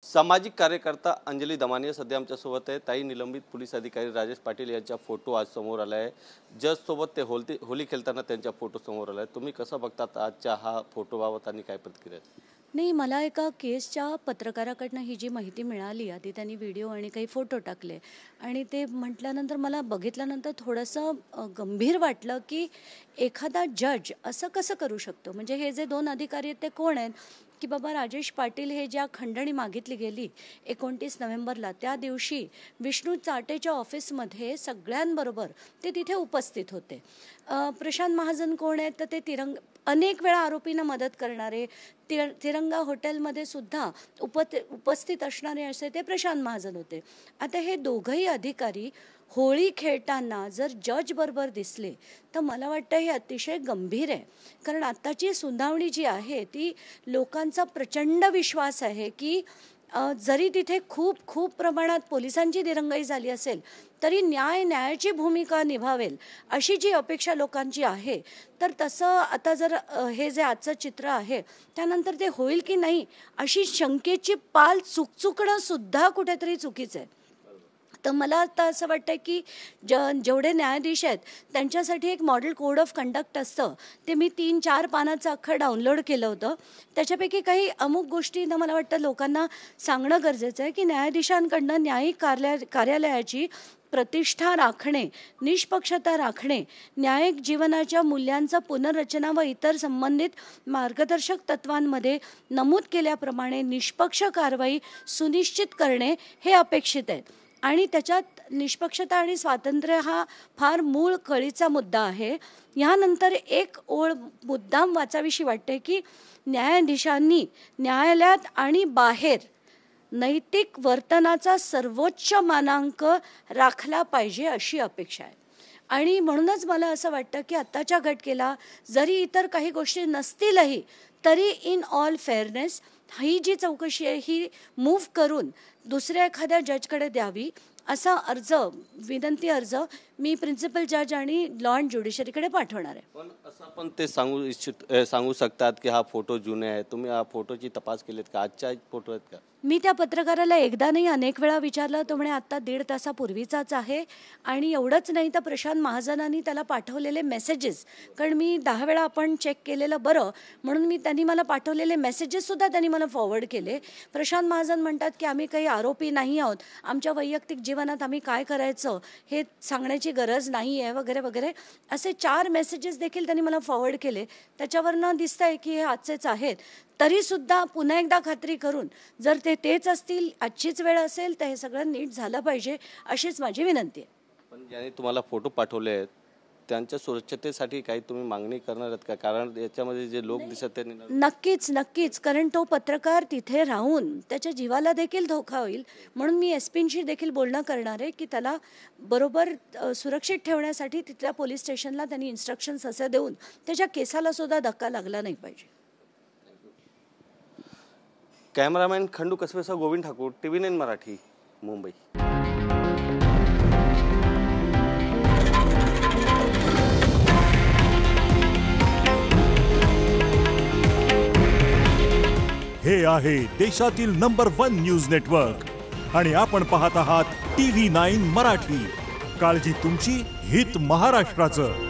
सामाजिक कार्यकर्ता अंजली दमानिया सध्या आमच्या सोबत आहे। ताई, निलंबित पोलीस अधिकारी राजेश पाटील यांचा फोटो आज समोर आला आहे। जज सोबत ते होली खेळताना त्यांचा फोटो समोर आला आहे। तुम्ही कसं बघतात आजच्या हा फोटोबाबत आणि काय प्रतिक्रिया? नाही, मला एका केसच्या पत्रकाराकडनं ही जी माहिती मिळाली, आधी त्यांनी व्हिडिओ आणि काही फोटो टाकले आणि ते म्हटल्यानंतर मला बघितल्यानंतर थोडंसं गंभीर वाटलं की एखादा जज असं कसं करू शकतो। म्हणजे हे जे दोन अधिकारी आहेत ते कोण आहेत की बाबा राजेश पाटील हे ज्या खंडणी मागितली गेली 29 नोव्हेंबरला, त्या दिवशी विष्णू चाटेच्या ऑफिसमध्ये सगळ्यांबरोबर ते तिथे उपस्थित होते। प्रशांत महाजन कोण आहेत तर ते अनेक वेळा आरोपींना मदत करणारे, तिरंगा हॉटेलमध्ये सुद्धा उपस्थित असणारे असे ते प्रशांत महाजन होते। आता हे दोघंही अधिकारी होळी खेळताना जर जज बरोबर दिसले तर मला वाटतं हे अतिशय गंभीर आहे। कारण आत्ताची सुनावणी जी आहे ती लोकांचा प्रचंड विश्वास आहे की जरी तिथे खूप प्रमाणात पोलिसांची दिरंगाई झाली असेल तरी न्यायाची भूमिका निभावेल अशी जी अपेक्षा लोकांची आहे। तर तसं आता जर हे जे आजचं चित्र आहे त्यानंतर ते होईल की नाही अशी शंकेची पाल चुकचुकणं सुद्धा कुठेतरी चुकीचं आहे। तर मला आता असं वाटतं की जेवढे न्यायाधीश आहेत त्यांच्यासाठी एक मॉडेल कोड ऑफ कंडक्ट असतं, ते मी 3-4 पानाचं अख्खं डाउनलोड केलं होतं। त्याच्यापैकी काही अमुक गोष्टी मला वाटतं लोकांना सांगणं गरजेचं आहे की न्यायाधीशांकडनं न्यायिक कार्यालयाची प्रतिष्ठा राखणे, निष्पक्षता राखणे, न्यायिक जीवनाच्या मूल्यांचा पुनर्रचना व इतर संबंधित मार्गदर्शक तत्वांमध्ये नमूद केल्याप्रमाणे निष्पक्ष कारवाई सुनिश्चित करणे हे अपेक्षित आहे। आणि त्याच्यात निष्पक्षता आणि स्वातंत्र्य हा फार मूळ कळीचा मुद्दा आहे। यानंतर एक ओळ मुद्दाम वाचावीशी वाटते की न्यायाधीशांनी न्यायालयात आणि बाहेर नैतिक वर्तनाचा सर्वोच्च मानांक राखला पाहिजे अशी अपेक्षा आहे। आणि म्हणूनच मला असं वाटतं की आत्ताच्या घटनेला जरी इतर काही गोष्टी नसतीलही तरी इन ऑल फेअरनेस ही जी चौकशी आहे ही मूव्ह करून दुसऱ्या एखाद्या जजकडे द्यावी असा विनंती अर्ज मी प्रिन्सिपल जज आणि लॉ अँड ज्युडिशरीकडे पाठवणार आहे। पण असं पण ते सांगू शकतात की हा फोटो जुने आहे। तुम्ही हा फोटोची तपास केलेत का? आजच्या फोटो आहेत का? मी त्या पत्रकाराला एकदा नाही अनेक वेळा विचारलं, तो म्हणे आता 1.5 तासापूर्वीचाच आहे। आणि एवढंच नाही तर प्रशांत महाजनांनी त्याला पाठवलेले मेसेजेस, कारण मी 10 वेळा आपण चेक केलेलं बरं म्हणून त्यांनी मला पाठवलेले मेसेजेस सुद्धा त्यांनी मला फॉरवर्ड केले। प्रशांत महाजन म्हणतात की आम्ही काही आरोपी नाही आहोत, आमच्या वैयक्तिक जीवनात आम्ही काय करायचं हे सांगण्याची गरज नाही आहे वगैरे वगैरे असे 4 मेसेजेस देखील त्यांनी मला फॉरवर्ड केले। त्याच्यावरनं दिसतंय की हे आजचेच आहेत। तरी सुद्धा पुन्हा एकदा खात्री करून जर तेच असतील, आजचीच वेळ असेल तर हे सगळं नीट झालं पाहिजे अशीच माझी विनंती आहे। पण ज्यांनी तुम्हाला फोटो पाठवले आहेत त्यांच्या सुरक्षतेसाठी काही तुम्ही मागणी करणार आहात का? कारण याच्यामध्ये जे लोक दिसत आहेत नक्कीच, कारण तो पत्रकार तिथे राहून त्याच्या जीवाला देखील धोका होईल म्हणून मी एसपींशी देखील बोलणं करणार आहे की त्याला बरोबर सुरक्षित ठेवण्यासाठी तिथल्या पोलीस स्टेशनला त्यांनी इन्स्ट्रक्शन्स असे देऊन त्याच्या केसाला सुद्धा धक्का लागला नाही पाहिजे। कॅमेरामॅन खंडू कसबेसह गोविंद ठाकूर, TV9 मराठी, मुंबई। हे आहे देशातील नंबर 1 न्यूज नेटवर्क आणि आपण पाहत आहात TV9 मराठी। काळजी तुमची, हित महाराष्ट्राचं।